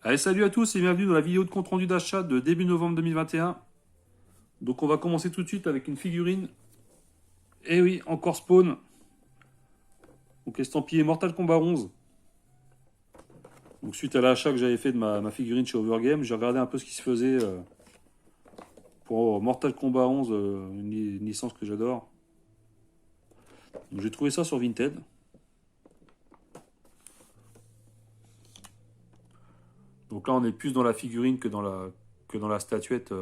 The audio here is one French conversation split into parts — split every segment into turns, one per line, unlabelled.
Allez, salut à tous et bienvenue dans la vidéo de compte rendu d'achat de début novembre 2021. Donc on va commencer tout de suite avec une figurine. Eh oui, encore Spawn. Donc estampillé Mortal Kombat 11. Donc suite à l'achat que j'avais fait de ma figurine chez Overgame, j'ai regardé un peu ce qui se faisait pour Mortal Kombat 11, une licence que j'adore. Donc j'ai trouvé ça sur Vinted. Donc là on est plus dans la figurine que dans la statuette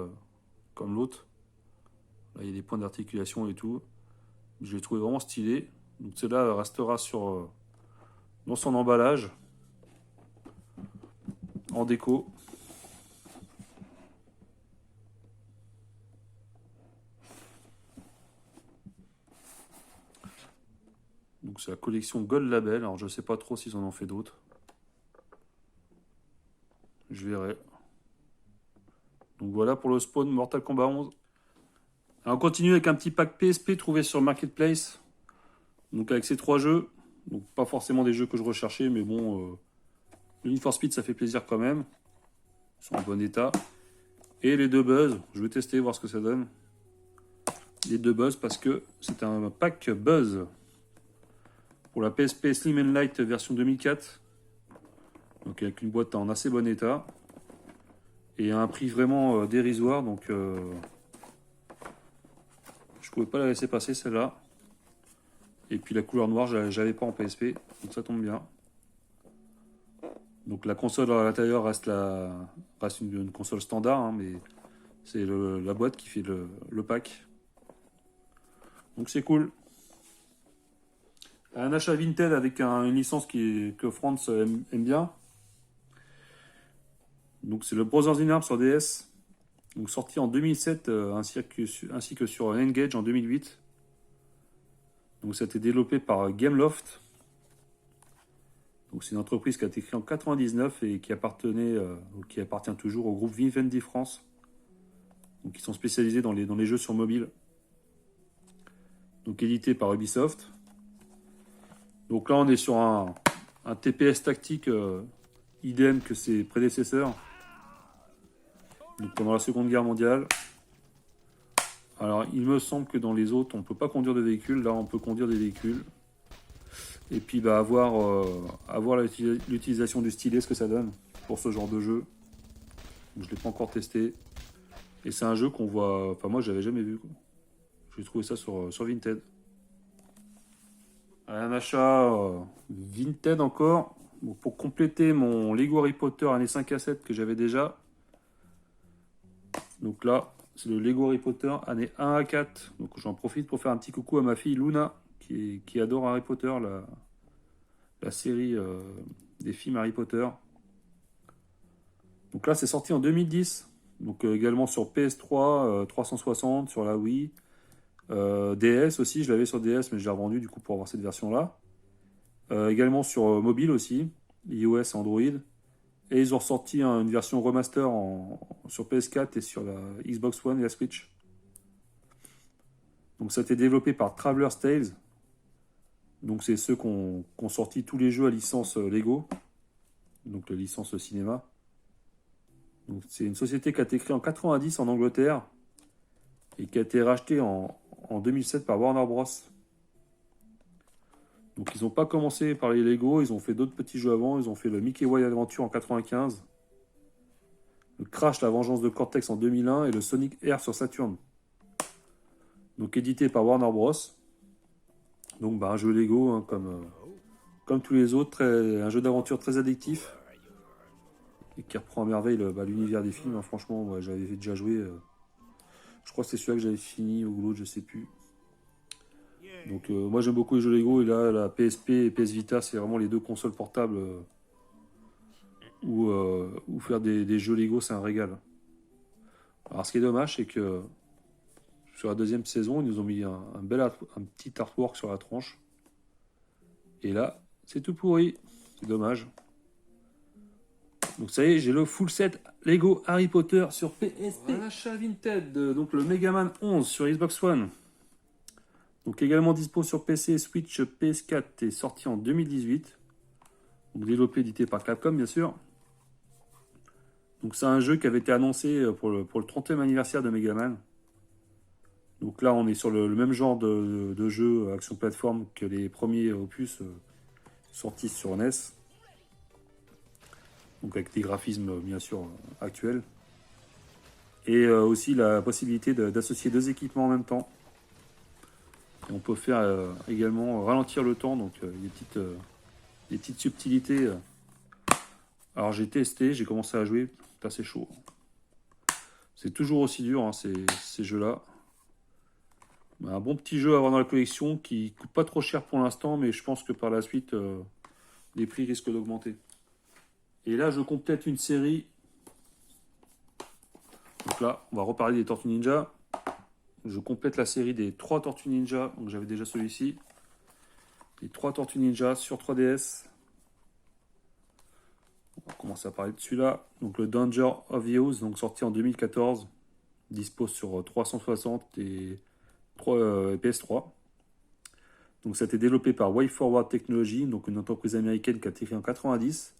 comme l'autre. Là il y a des points d'articulation et tout. Je l'ai trouvé vraiment stylé. Donc celle-là restera dans son emballage, en déco. Donc c'est la collection Gold Label. Alors je sais pas trop s'ils en ont fait d'autres. Je verrai. Donc voilà pour le spawn Mortal Kombat 11. Alors on continue avec un petit pack PSP trouvé sur Marketplace. Donc avec ces trois jeux. Donc pas forcément des jeux que je recherchais, mais bon, le Need for Speed ça fait plaisir quand même. Ils sont en bon état. Et les deux Buzz, je vais tester, voir ce que ça donne. Les deux Buzz parce que c'est un pack Buzz. Pour la PSP Slim and Light version 2004. Donc avec une boîte en assez bon état. Et à un prix vraiment dérisoire. Donc je pouvais pas la laisser passer celle-là. Et puis la couleur noire, j'avais pas en PSP. Donc ça tombe bien. Donc la console à l'intérieur reste une console standard. Hein, mais c'est la boîte qui fait le pack. Donc c'est cool. Un achat Vinted avec une licence que France aime bien. Donc c'est le Brothers in Arms sur DS. Donc sorti en 2007 ainsi que sur N-Gage en 2008. Donc ça a été développé par Gameloft. Donc c'est une entreprise qui a été créée en 99 et qui appartient toujours au groupe Vivendi France. Donc ils sont spécialisés dans les jeux sur mobile. Donc édité par Ubisoft. Donc là on est sur un TPS tactique idem que ses prédécesseurs. Donc pendant la Seconde Guerre mondiale. Alors il me semble que dans les autres on ne peut pas conduire de véhicules. Là on peut conduire des véhicules. Et puis bah, avoir l'utilisation du stylet, ce que ça donne pour ce genre de jeu. Donc, je ne l'ai pas encore testé. Et c'est un jeu qu'on voit... Enfin moi j'avais jamais vu. J'ai trouvé ça sur Vinted. Un achat Vinted encore. Bon, pour compléter mon Lego Harry Potter années 5 à 7 que j'avais déjà. Donc là, c'est le Lego Harry Potter années 1 à 4. Donc j'en profite pour faire un petit coucou à ma fille Luna, qui adore Harry Potter, la série des films Harry Potter. Donc là, c'est sorti en 2010. Donc également sur PS3, 360, sur la Wii. DS aussi, je l'avais sur DS, mais je l'ai revendu du coup pour avoir cette version-là. Également sur mobile aussi, iOS et Android. Et ils ont sorti une version remaster sur PS4 et sur la Xbox One et la Switch. Donc ça a été développé par Traveler's Tales. Donc c'est ceux qui ont sorti tous les jeux à licence Lego. Donc la licence cinéma. Donc c'est une société qui a été créée en 90 en Angleterre. Et qui a été rachetée en 2007 par Warner Bros. Donc ils n'ont pas commencé par les Lego, ils ont fait d'autres petits jeux avant. Ils ont fait le Mickey Way Adventure en 95, le Crash La Vengeance de Cortex en 2001 et le Sonic Air sur Saturn. Donc édité par Warner Bros. Donc bah, un jeu Lego hein, comme tous les autres, un jeu d'aventure très addictif et qui reprend à merveille l'univers des films. Hein. Franchement, ouais, j'avais déjà joué. Je crois que c'est celui-là que j'avais fini ou l'autre, je sais plus. Donc moi j'aime beaucoup les jeux Lego et là la PSP et PS Vita c'est vraiment les deux consoles portables où faire des jeux Lego c'est un régal. Alors ce qui est dommage c'est que sur la deuxième saison ils nous ont mis un petit artwork sur la tranche. Et là c'est tout pourri, c'est dommage. Donc ça y est j'ai le full set Lego Harry Potter sur PSP. Un achat Vinted, donc le Mega Man 11 sur Xbox One. Donc également dispo sur PC, Switch, PS4 et sorti en 2018. Donc développé, édité par Capcom bien sûr. Donc c'est un jeu qui avait été annoncé pour le 30e anniversaire de Megaman. Donc là, on est sur le même genre de jeu action plateforme que les premiers opus sortis sur NES. Donc avec des graphismes bien sûr actuels. Et aussi la possibilité d'associer deux équipements en même temps. Et on peut faire également ralentir le temps, donc des petites subtilités. Alors j'ai testé, j'ai commencé à jouer, c'est assez chaud. C'est toujours aussi dur hein, ces jeux-là. Un bon petit jeu à avoir dans la collection qui coûte pas trop cher pour l'instant, mais je pense que par la suite, les prix risquent d'augmenter. Et là, je complète une série. Donc là, on va reparler des Tortues Ninja. Je complète la série des 3 Tortues Ninja. Donc j'avais déjà celui-ci. Les 3 Tortues Ninja sur 3DS. On va commencer à parler de celui-là. Donc le Danger of Heroes, donc sorti en 2014. Dispose sur 360 et PS3. Donc ça a été développé par WayForward Technology, donc une entreprise américaine qui a été créée en 90.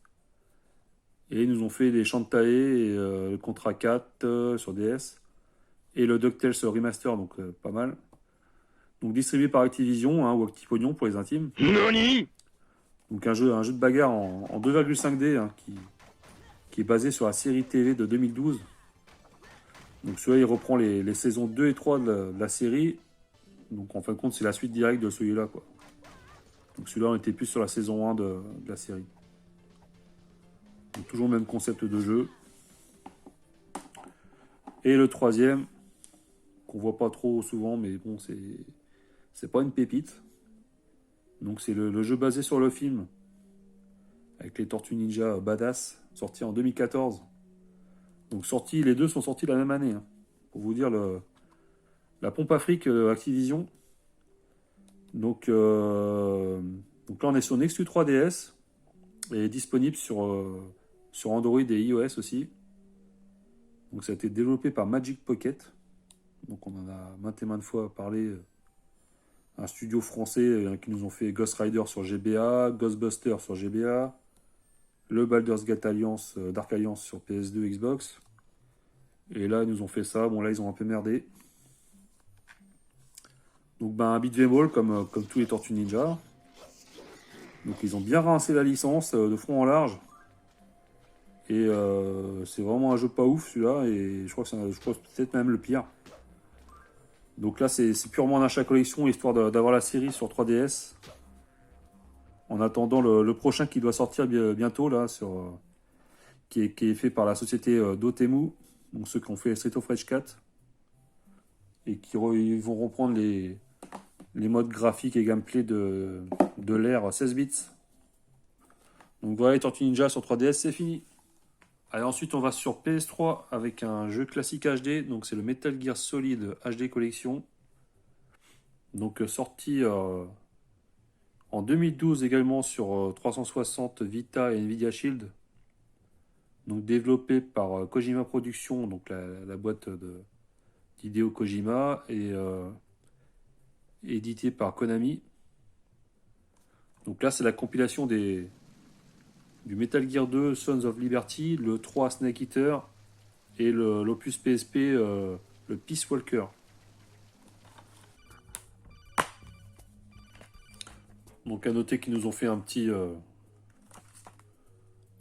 Et ils nous ont fait les Shantae et le Contra 4 sur DS. Et le DuckTales Remaster, donc pas mal. Donc distribué par Activision hein, ou Actipognon pour les intimes.
NANI?
Donc un jeu de bagarre en 2,5D hein, qui est basé sur la série TV de 2012. Donc celui-là il reprend les saisons 2 et 3 de la série. Donc en fin de compte c'est la suite directe de celui-là quoi. Donc celui-là on était plus sur la saison 1 de la série. Donc, toujours le même concept de jeu. Et le troisième, qu'on voit pas trop souvent, mais bon, c'est pas une pépite. Donc c'est le jeu basé sur le film, avec les Tortues Ninja Badass, sorti en 2014. Donc les deux sont sortis la même année. Hein. Pour vous dire la pompe à fric Activision. Donc là on est sur Nexus 3DS et disponible sur Android et iOS aussi. Donc ça a été développé par Magic Pocket. Donc on en a maintes et maintes fois parlé. Un studio français qui nous ont fait Ghost Rider sur GBA, Ghostbusters sur GBA, le Baldur's Gate Alliance, Dark Alliance sur PS2, Xbox. Et là ils nous ont fait ça. Bon là ils ont un peu merdé. Donc un beat'em all comme tous les Tortues Ninja. Donc ils ont bien rincé la licence de front en large. Et c'est vraiment un jeu pas ouf celui-là. Et je crois que c'est peut-être même le pire. Donc là c'est purement un achat collection histoire d'avoir la série sur 3DS. En attendant le prochain qui doit sortir bientôt là qui est fait par la société Dotemu. Donc ceux qui ont fait Street of Rage 4. Et ils vont reprendre les modes graphiques et gameplay de l'ère 16 bits. Donc voilà les Tortues Ninja sur 3DS, c'est fini. Allez, ensuite on va sur PS3 avec un jeu classique HD, donc c'est le Metal Gear Solid HD Collection. Donc sorti en 2012 également sur 360 Vita et Nvidia Shield. Donc développé par Kojima Productions, donc la boîte d'Hideo Kojima et édité par Konami. Donc là c'est la compilation du Metal Gear 2 Sons of Liberty, le 3 Snake Eater et l'opus PSP le Peace Walker. Donc à noter qu'ils nous ont fait un petit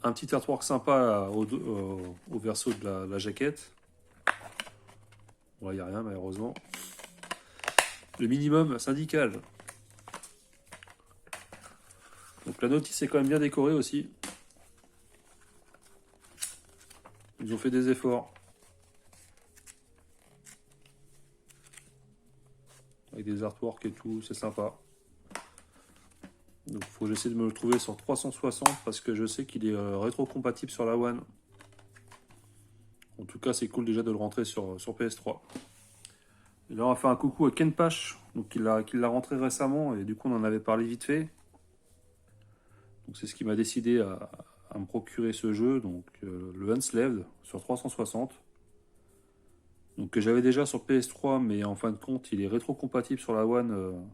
artwork sympa au verso de la jaquette. Bon, il n'y a rien malheureusement. Le minimum syndical. Donc la notice est quand même bien décorée aussi. Ils ont fait des efforts. Avec des artworks et tout, c'est sympa. Donc il faut que j'essaie de me le trouver sur 360 parce que je sais qu'il est rétro-compatible sur la One. En tout cas, c'est cool déjà de le rentrer sur PS3. Et là, on va faire un coucou à Ken Pash, donc qui l'a rentré récemment et du coup, on en avait parlé vite fait. Donc c'est ce qui m'a décidé à me procurer ce jeu, donc le Enslaved sur 360. Donc que j'avais déjà sur PS3, mais en fin de compte, il est rétro-compatible sur la One.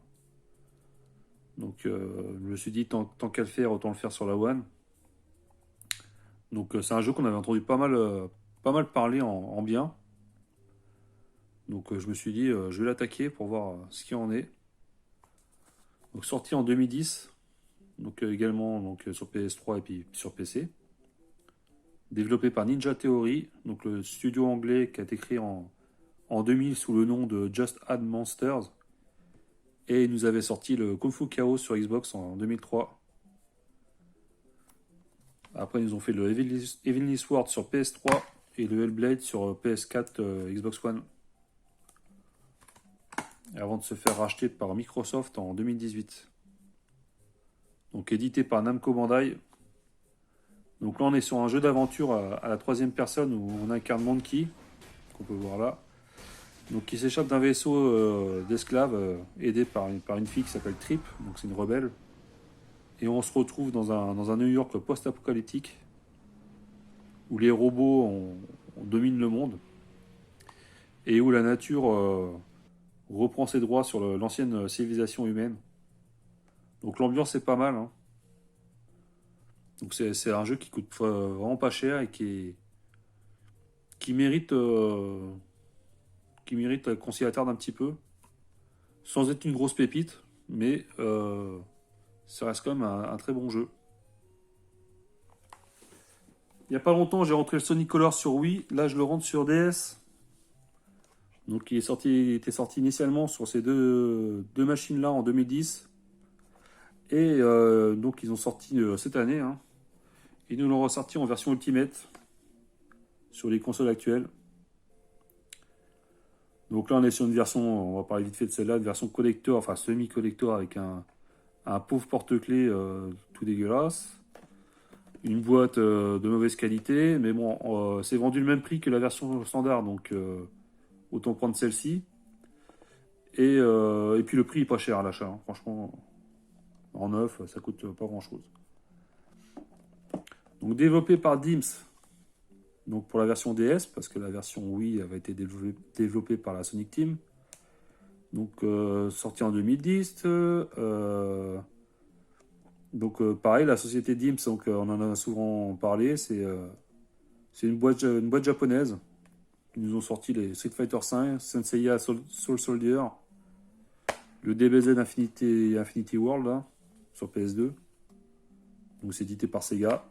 Donc je me suis dit, tant qu'à le faire, autant le faire sur la One. Donc c'est un jeu qu'on avait entendu pas mal parler en bien. Donc je me suis dit, je vais l'attaquer pour voir ce qu'il en est. Donc sorti en 2010, donc également sur PS3 et puis sur PC. Développé par Ninja Theory, donc le studio anglais qui a été créé en 2000 sous le nom de Just Add Monsters. Et ils nous avaient sorti le Kung Fu Chaos sur Xbox en 2003. Après, ils nous ont fait le Heavenly Sword sur PS3 et le Hellblade sur PS4 Xbox One. Avant de se faire racheter par Microsoft en 2018. Donc édité par Namco Bandai. Donc là, on est sur un jeu d'aventure à la troisième personne où on incarne Monkey, qu'on peut voir là. Donc qui s'échappe d'un vaisseau d'esclaves aidé par une fille qui s'appelle Trip, donc c'est une rebelle. Et on se retrouve dans un New York post-apocalyptique où les robots on domine le monde et où la nature reprend ses droits sur l'ancienne civilisation humaine. Donc l'ambiance est pas mal. Hein. Donc c'est un jeu qui coûte vraiment pas cher et qui mérite qu'on s'y attarde un petit peu, sans être une grosse pépite, mais ça reste quand même un très bon jeu. Il n'y a pas longtemps, j'ai rentré le Sonic Colors sur Wii. Là, je le rentre sur DS. Donc, il était sorti initialement sur ces deux machines-là en 2010. Et donc, ils ont sorti cette année. Hein. Ils nous l'ont ressorti en version Ultimate sur les consoles actuelles. Donc là, on est sur une version, on va parler vite fait de celle-là, une version collector, enfin semi-collector avec un pauvre porte-clés tout dégueulasse. Une boîte de mauvaise qualité, mais bon, c'est vendu le même prix que la version standard, donc autant prendre celle-ci. Et puis le prix est pas cher à l'achat, hein. Franchement, en neuf, ça coûte pas grand-chose. Donc développé par Dims, donc pour la version DS, parce que la version Wii avait été développée par la Sonic Team. Donc sorti en 2010. Donc pareil, la société Dims, donc, on en a souvent parlé, c'est une boîte japonaise. Ils nous ont sorti les Street Fighter V, Senseiya Soul Soldier, le DBZ Infinity World là, sur PS2. Donc c'est édité par Sega.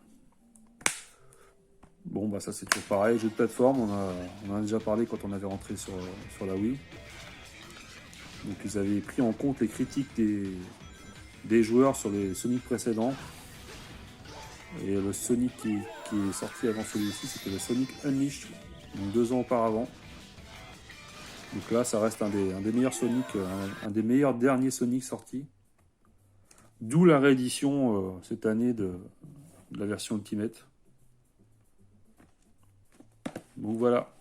Bon bah ça c'est toujours pareil, jeu de plateforme, on en a déjà parlé quand on avait rentré sur la Wii. Donc ils avaient pris en compte les critiques des joueurs sur les Sonic précédents. Et le Sonic qui est sorti avant celui-ci, c'était le Sonic Unleashed, donc 2 ans auparavant. Donc là, ça reste un des meilleurs Sonic, un des meilleurs derniers Sonic sortis. D'où la réédition cette année de la version Ultimate. Donc voilà.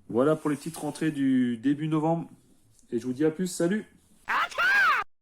Voilà pour les petites rentrées du début novembre. Et je vous dis à plus, salut!